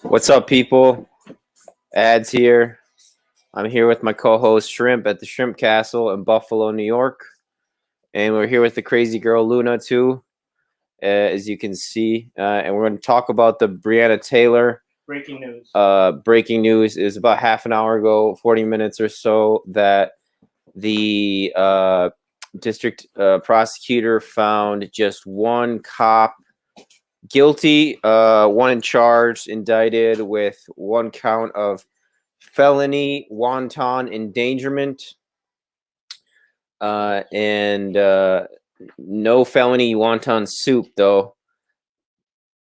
What's up, people? Ads here. I'm here with my co-host Shrimp at the Shrimp Castle in Buffalo, New York, and we're here with the crazy girl Luna too, as you can see. And we're going to talk about the Breonna Taylor. Breaking news. Breaking news is about half an hour ago, 40 minutes or so, that the district prosecutor found just one cop guilty, one in charge, indicted with one count of felony wanton endangerment, and no felony wonton soup though.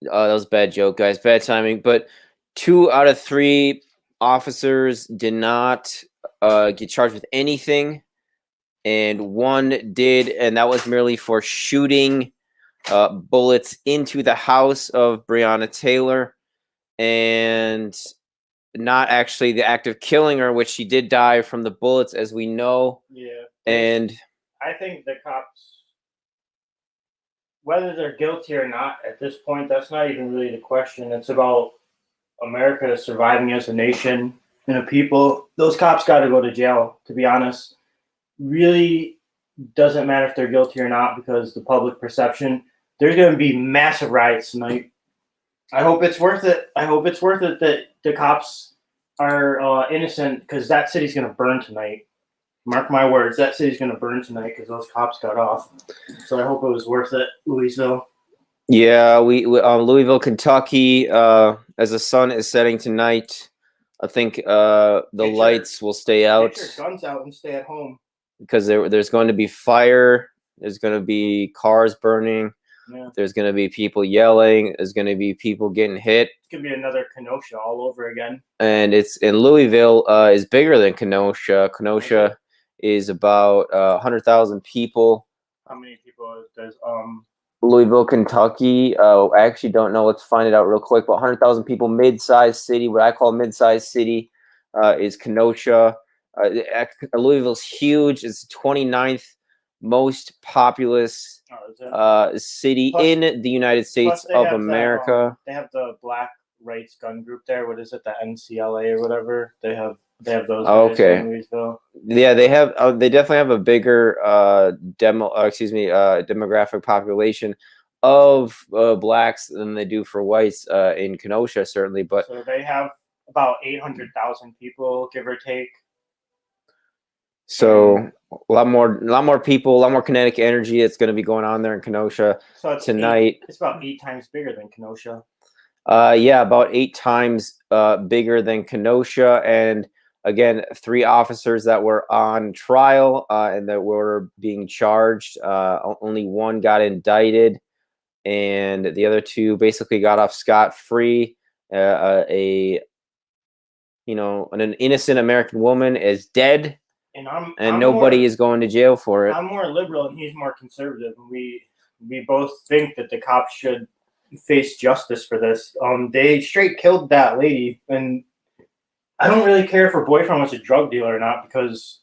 That was a bad joke, guys. Bad timing. But 2 out of 3 officers did not get charged with anything, and one did, and that was merely for shooting bullets into the house of Breonna Taylor, and not actually the act of killing her, which she did die from the bullets, as we know. Yeah. And I think the cops, whether they're guilty or not, at this point, that's not even really the question. It's about America surviving as a nation and a people. Those cops got to go to jail, to be honest. Really doesn't matter if they're guilty or not, because the public perception, there's going to be massive riots tonight. I hope it's worth it. I hope it's worth it that the cops are innocent, because that city's going to burn tonight. Mark my words, that city's going to burn tonight because those cops got off. So I hope it was worth it, Louisville. yeah, we Louisville, Kentucky, as the sun is setting tonight, I think the lights will stay out. Get your guns out and stay at home. Because there's going to be fire. There's going to be cars burning. Yeah. There's going to be people yelling. There's going to be people getting hit. It's going to be another Kenosha all over again. And it's in Louisville is bigger than Kenosha. Kenosha is about 100,000 people. How many people does Louisville, Kentucky? I actually don't know. Let's find it out real quick. But 100,000 people, mid-sized city. What I call mid-sized city is Kenosha. Louisville's huge. It's the 29th most populous city in the United States of America. They have the Black Rights Gun Group there. What is it? The NCLA or whatever. They have those. Okay. In Louisville. Yeah, they have. They definitely have a bigger demographic population of blacks than they do for whites in Kenosha, certainly. But so they have about 800,000 people, give or take. So a lot more people, a lot more kinetic energy that's going to be going on there in Kenosha tonight. It's about 8 times bigger than Kenosha. Yeah, about 8 times bigger than Kenosha. And again, 3 officers that were on trial and that were being charged. Only one got indicted, and the other 2 basically got off scot-free. An innocent American woman is dead. And nobody is going to jail for it. I'm more liberal and he's more conservative. And we both think that the cops should face justice for this. They straight killed that lady, and I don't really care if her boyfriend was a drug dealer or not, because,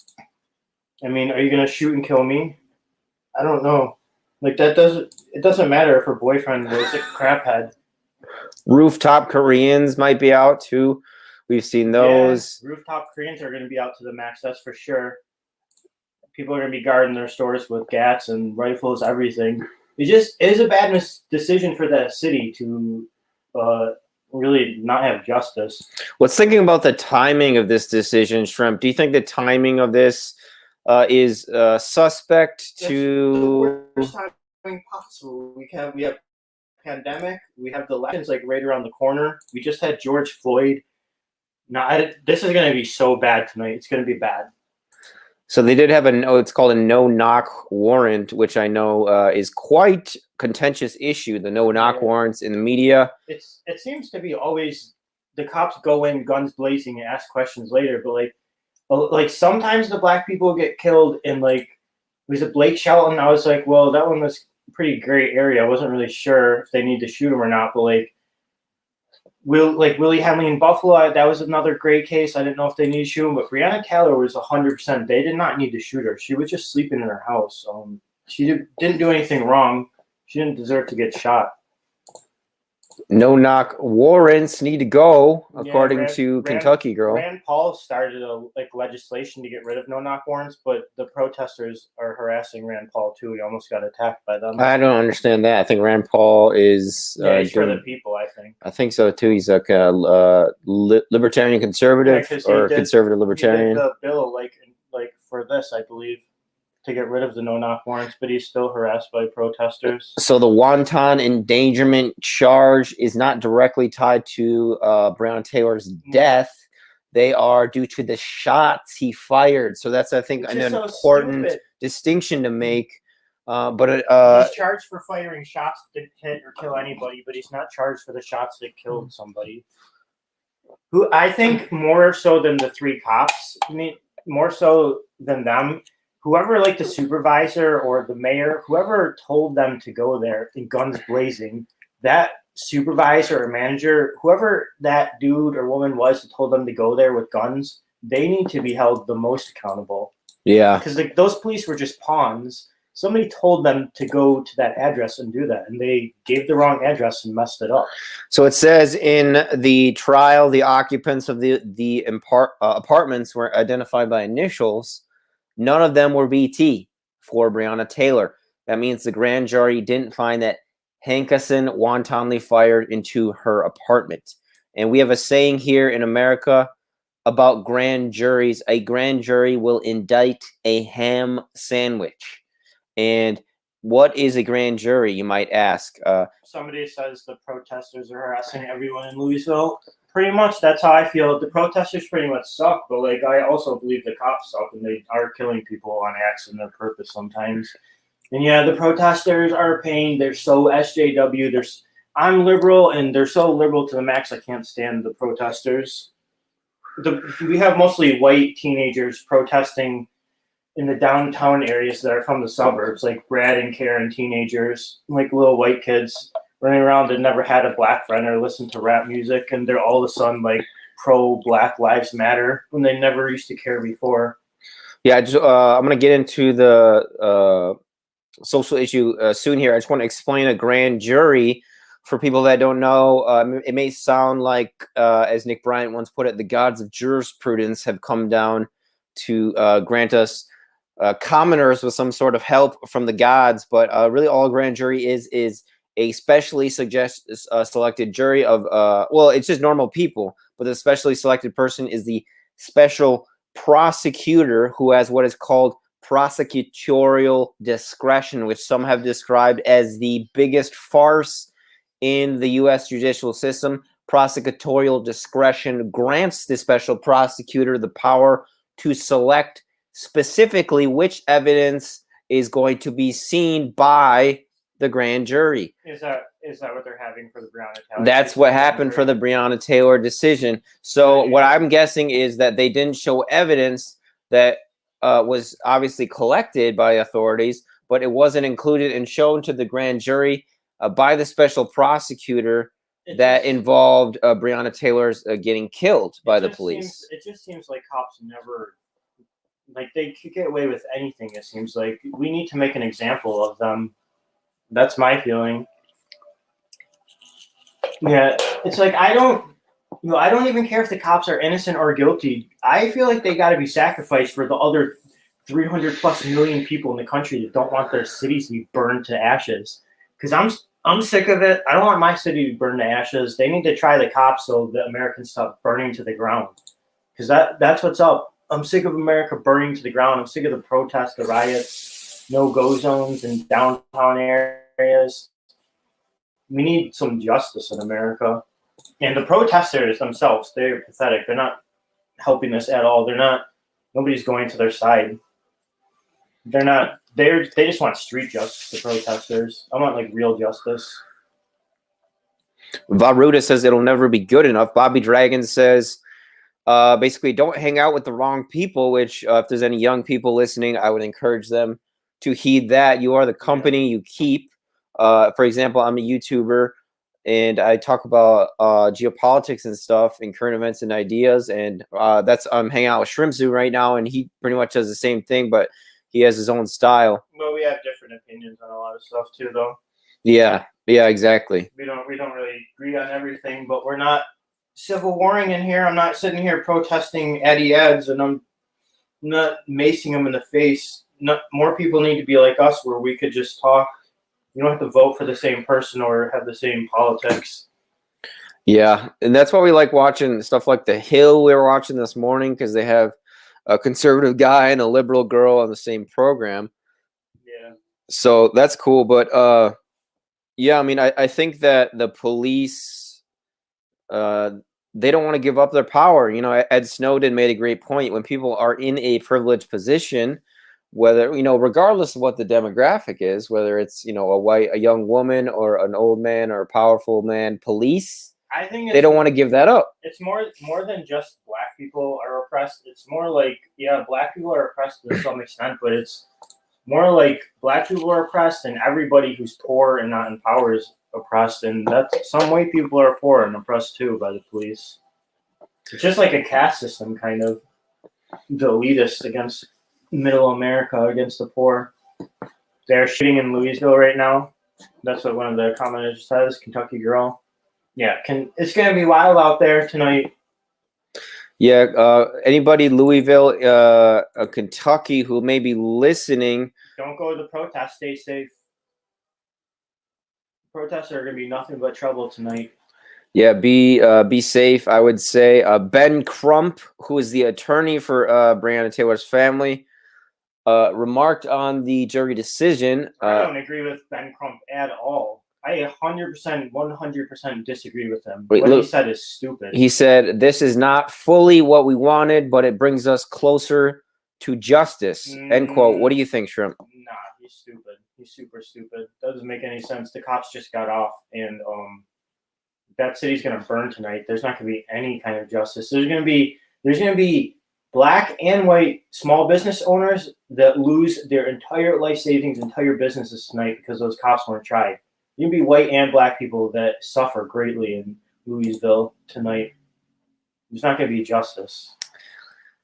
I mean, are you gonna shoot and kill me? I don't know. Like, it doesn't matter if her boyfriend was a craphead. Rooftop Koreans might be out too. We've seen those. Yeah, rooftop Koreans are going to be out to the max, that's for sure. People are going to be guarding their stores with gats and rifles, everything. It is a bad decision for that city to really not have justice. What's thinking about the timing of this decision, Shrimp? Do you think the timing of this is suspect to the worst timing possible? We have pandemic. We have the elections like right around the corner. We just had George Floyd. No, this is going to be so bad tonight. It's going to be bad. So they did have it's called a no-knock warrant, which I know is quite contentious issue, the no-knock warrants in the media. It seems to be always the cops go in guns blazing and ask questions later, but like sometimes the black people get killed, and like, was it Blake Shelton? I was like, well, that one was a pretty gray area. I wasn't really sure if they need to shoot him or not, but like, Willie Henley in Buffalo, that was another great case. I didn't know if they needed to shoot him, but Breonna Taylor was 100%. They did not need to shoot her. She was just sleeping in her house. She didn't do anything wrong. She didn't deserve to get shot. No-knock warrants need to go, Yeah, according to Kentucky Girl. Rand Paul started legislation to get rid of no-knock warrants, but the protesters are harassing Rand Paul too. He almost got attacked by them. I don't understand that. I think Rand Paul is he's for the people. I think. I think so too. He's like a libertarian conservative or conservative libertarian. He did the bill like for this, I believe, to get rid of the no-knock warrants, but he's still harassed by protesters. So the Wanton endangerment charge is not directly tied to Breonna Taylor's death. They are due to the shots he fired. So that's, I think, an important distinction to make. He's charged for firing shots that hit or kill anybody, but he's not charged for the shots that killed somebody. Who I think more so than the three cops, more so than them, whoever like the supervisor or the mayor, whoever told them to go there in guns blazing, that supervisor or manager, whoever that dude or woman was that told them to go there with guns, they need to be held the most accountable. Yeah. Because those police were just pawns. Somebody told them to go to that address and do that, and they gave the wrong address and messed it up. So it says in the trial, the occupants of the apartments were identified by initials. None of them were BT for Breonna Taylor. That means the grand jury didn't find that Hankerson wantonly fired into her apartment. And we have a saying here in America about grand juries. A grand jury will indict a ham sandwich. And what is a grand jury, you might ask? Somebody says the protesters are harassing everyone in Louisville. Pretty much, that's how I feel. The protesters pretty much suck, but I also believe the cops suck, and they are killing people on accident or purpose sometimes. And yeah, the protesters are a pain. They're so SJW. I'm liberal, and they're so liberal to the max. I can't stand the protesters. We have mostly white teenagers protesting in the downtown areas that are from the suburbs, like Brad and Karen teenagers, like little white kids running around that never had a black friend or listened to rap music, and they're all of a sudden pro Black Lives Matter when they never used to care before. Yeah, I'm going to get into the social issue soon here. I just want to explain a grand jury for people that don't know. It may sound like, as Nick Bryant once put it, the gods of jurisprudence have come down to grant us commoners with some sort of help from the gods, but really all a grand jury is a specially selected jury of well, it's just normal people, but the specially selected person is the special prosecutor who has what is called prosecutorial discretion, which some have described as the biggest farce in the U.S. judicial system. Prosecutorial discretion grants the special prosecutor the power to select specifically which evidence is going to be seen by the grand jury. Is that what they're having for the Breonna Taylor? That's what happened for the Breonna Taylor decision. So what I'm guessing is that they didn't show evidence that was obviously collected by authorities, but it wasn't included and shown to the grand jury by the special prosecutor that involved Breonna Taylor's getting killed by the police. It just seems like cops never, they could get away with anything. It seems like we need to make an example of them. That's my feeling. Yeah, it's I don't even care if the cops are innocent or guilty. I feel like they got to be sacrificed for the other 300 plus million people in the country that don't want their cities to be burned to ashes. Because I'm sick of it. I don't want my city to be burned to ashes. They need to try the cops so that Americans stop burning to the ground. Because that's what's up. I'm sick of America burning to the ground. I'm sick of the protests, the riots, no-go zones in downtown areas. We need some justice in America. And the protesters themselves, they're pathetic. They're not helping us at all. Nobody's going to their side. They just want street justice, the protesters. I want real justice. Varuda says it'll never be good enough. Bobby Dragon says, basically, don't hang out with the wrong people, which if there's any young people listening, I would encourage them to heed that. You are the company you keep. For example, I'm a YouTuber, and I talk about geopolitics and stuff and current events and ideas, and I'm hanging out with Shrimp Zoo right now, and he pretty much does the same thing, but he has his own style. Well, we have different opinions on a lot of stuff too, though. Yeah, yeah, exactly. We don't really agree on everything, but we're not civil warring in here. I'm not sitting here protesting Eddie Eds, and I'm not macing them in the face. More people need to be like us, where we could just talk. You don't have to vote for the same person or have the same politics. Yeah, and that's why we like watching stuff like The Hill we were watching this morning, because they have a conservative guy and a liberal girl on the same program. Yeah. So that's cool. But yeah, I mean, I think that the police, they don't want to give up their power. You know, Ed Snowden made a great point. When people are in a privileged position, whether, you know, regardless of what the demographic is, whether it's, you know, a young woman or an old man or a powerful man, police, I think they don't want to give that up. It's more than just black people are oppressed. It's more like, yeah, black people are oppressed to some extent, but it's more like black people are oppressed and everybody who's poor and not in power is oppressed. And that's some white people are poor and oppressed too by the police. It's just like a caste system, kind of, the elitist against middle America, against the poor. They're shooting in Louisville right now. That's what one of the commenters says, Kentucky girl. Yeah, it's going to be wild out there tonight. Yeah, anybody Louisville, Kentucky who may be listening, don't go to the protest. Stay safe. Protests are going to be nothing but trouble tonight. Yeah, be safe. I would say Ben Crump, who is the attorney for Breonna Taylor's family, remarked on the jury decision. I don't agree with Ben Crump at all. I 100% disagree with him. What he said is stupid. He said, "This is not fully what we wanted, but it brings us closer to justice." End quote. What do you think, Shrimp? Nah, he's stupid. He's super stupid. Doesn't make any sense. The cops just got off, and that city's gonna burn tonight. There's not gonna be any kind of justice. There's gonna be black and white small business owners that lose their entire life savings, entire businesses tonight because those cops weren't tried. You can be white and black people that suffer greatly in Louisville tonight. There's not going to be justice.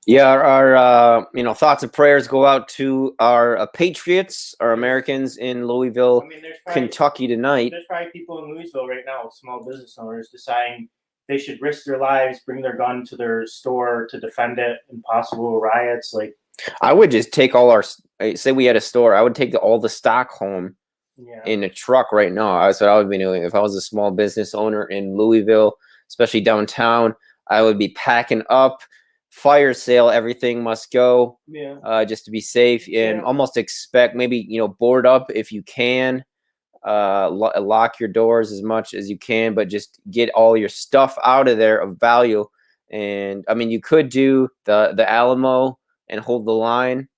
Yeah, our thoughts and prayers go out to our patriots, our Americans in Louisville, Kentucky tonight. There's probably people in Louisville right now, small business owners, deciding they should risk their lives, bring their gun to their store to defend it in possible riots. Like, I would just take all our, say we had a store, I would take all the stock home. Yeah. In a truck right now. That's what I would be doing if I was a small business owner in Louisville, especially downtown. I would be packing up, fire sale, everything must go. Yeah. Just to be safe, and almost expect maybe, you know, board up if you can, lock your doors as much as you can, but just get all your stuff out of there of value. And I mean, you could do the Alamo and hold the line,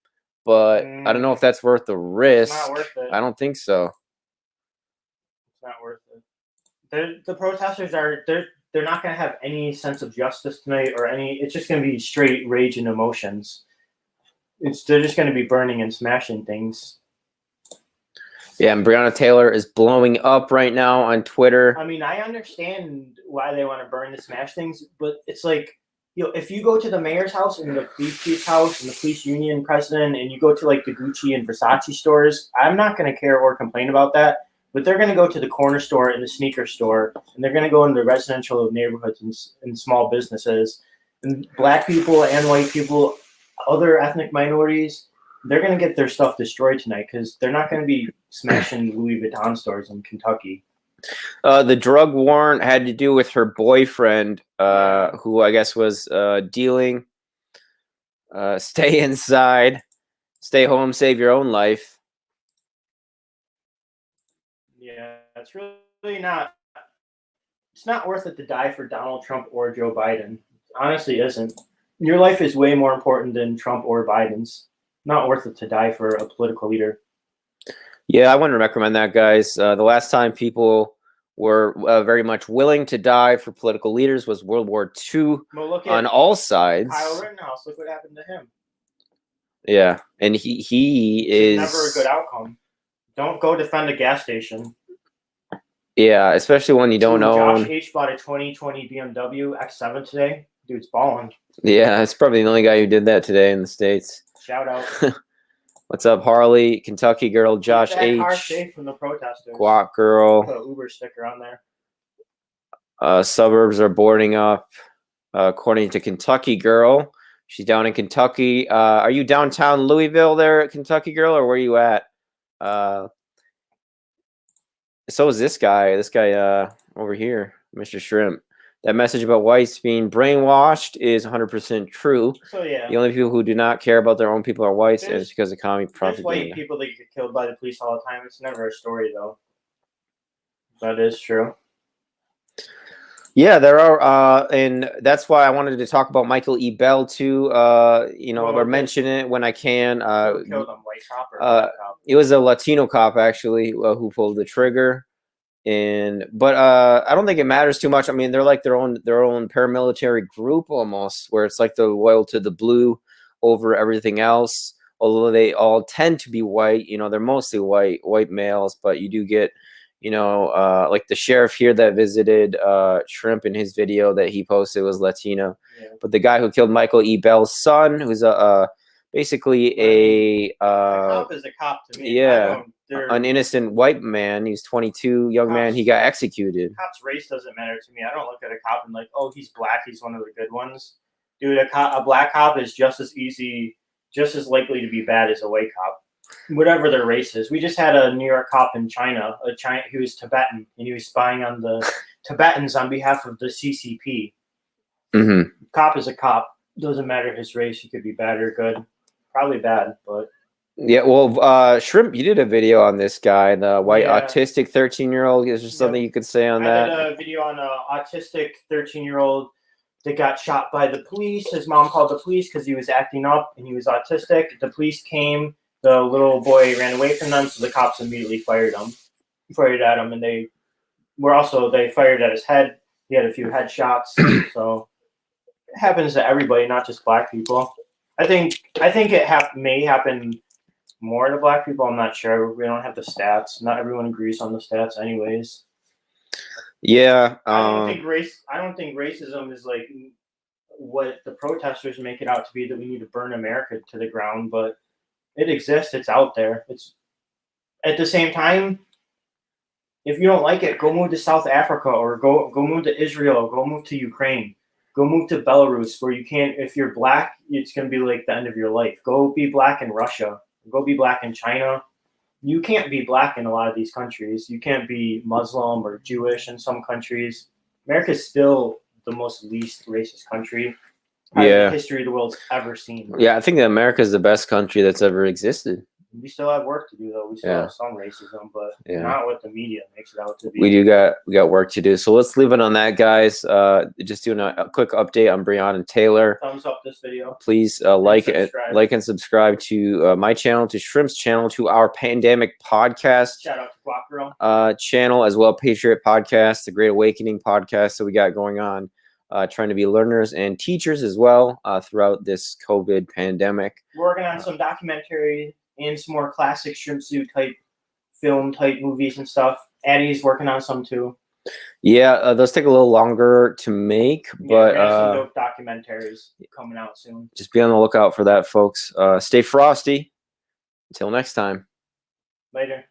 but I don't know if that's worth the risk. It's not worth it. I don't think so. It's not worth it. The protesters they're not going to have any sense of justice tonight or any. It's just going to be straight rage and emotions. They're just going to be burning and smashing things. Yeah, and Breonna Taylor is blowing up right now on Twitter. I mean, I understand why they want to burn and smash things, but it's like, you know, if you go to the mayor's house and the police chief's house and the police union president, and you go to like the Gucci and Versace stores, I'm not going to care or complain about that. But they're going to go to the corner store and the sneaker store, and they're going to go into residential neighborhoods and small businesses. And black people and white people, other ethnic minorities, they're going to get their stuff destroyed tonight because they're not going to be smashing Louis Vuitton stores in Kentucky. The drug warrant had to do with her boyfriend, who I guess was dealing. Stay inside, stay home, save your own life. Yeah, it's really not. It's not worth it to die for Donald Trump or Joe Biden. Honestly, it isn't. Your life is way more important than Trump or Biden's. Not worth it to die for a political leader. Yeah, I wouldn't recommend that, guys. The last time people were very much willing to die for political leaders was World War II on all sides. Kyle Rittenhouse, look what happened to him. Yeah, and he is never a good outcome. Don't go defend a gas station. Yeah, especially when you don't own. Josh H bought a 2020 BMW X7 today. Dude's balling. Yeah, it's probably the only guy who did that today in the States. Shout out. What's up, Harley? Kentucky girl, Josh Keep that car H. safe from the protesters. Guac girl. Put an Uber sticker on there. Suburbs are boarding up, according to Kentucky girl. She's down in Kentucky. Are you downtown Louisville there, Kentucky girl, or where are you at? So is this guy. This guy over here, Mr. Shrimp. That message about whites being brainwashed is 100% true. So yeah, the only people who do not care about their own people are whites, and it's because of commie there's propaganda. white people that get killed by the police all the time. It's never a story though. That is true. Yeah, there are, and that's why I wanted to talk about Michael E. Bell too. Or mention it when I can. Who killed him, white cop or black cop? It was a Latino cop actually who pulled the trigger, but I don't think it matters too much. I mean, they're like their own paramilitary group almost, where it's like the loyal to the blue over everything else. Although they all tend to be white, they're mostly white males, but you do get. Like the sheriff here that visited Shrimp in his video that he posted was Latino. Yeah. But the guy who killed Michael E. Bell's son, who's basically a cop is a cop to me. Yeah, an innocent white man. He's 22, young man. He got executed. Cop's race doesn't matter to me. I don't look at a cop and like, oh, he's black. He's one of the good ones. Dude, a black cop is just as likely to be bad as a white cop. Whatever their race is. We just had a New York cop in China. He was Tibetan, and he was spying on the Tibetans on behalf of the CCP. Mm-hmm. Cop is a cop. Doesn't matter his race. He could be bad or good. Probably bad, but yeah. Well, Shrimp, you did a video on this guy, the white autistic 13-year-old. Is there something you could say on that? I did a video on an autistic 13-year-old that got shot by the police. His mom called the police because he was acting up and he was autistic. The police came. The little boy ran away from them, so the cops immediately fired at him, and they fired at his head. He had a few headshots, so it happens to everybody, not just black people. I think it may happen more to black people. I'm not sure. We don't have the stats. Not everyone agrees on the stats, anyways. Yeah, I don't think racism is like what the protesters make it out to be. That we need to burn America to the ground, but it exists. It's out there. It's at the same time. If you don't like it, go move to South Africa or go move to Israel. Go move to Ukraine. Go move to Belarus, where you can't. If you're black, it's gonna be like the end of your life. Go be black in Russia. Go be black in China. You can't be black in a lot of these countries. You can't be Muslim or Jewish in some countries. America's still the most least racist country. The history of the world's ever seen. Yeah, I think that America is the best country that's ever existed. We still have work to do, though. We still have some racism, but not what the media makes it out to be. We got work to do. So let's leave it on that, guys. Just doing a quick update on Breonna and Taylor. Thumbs up this video. Please like and subscribe to my channel, to Shrimp's channel, to our Pandemic Podcast. Shout out to Guac Girl. Channel as well, Patriot Podcast, the Great Awakening Podcast that we got going on. Trying to be learners and teachers as well throughout this COVID pandemic. We're working on some documentary and some more classic Shrimp Zoo type film type movies and stuff. Addie's working on some too. Yeah, those take a little longer to make, but some dope documentaries coming out soon. Just be on the lookout for that, folks. Stay frosty. Until next time. Later.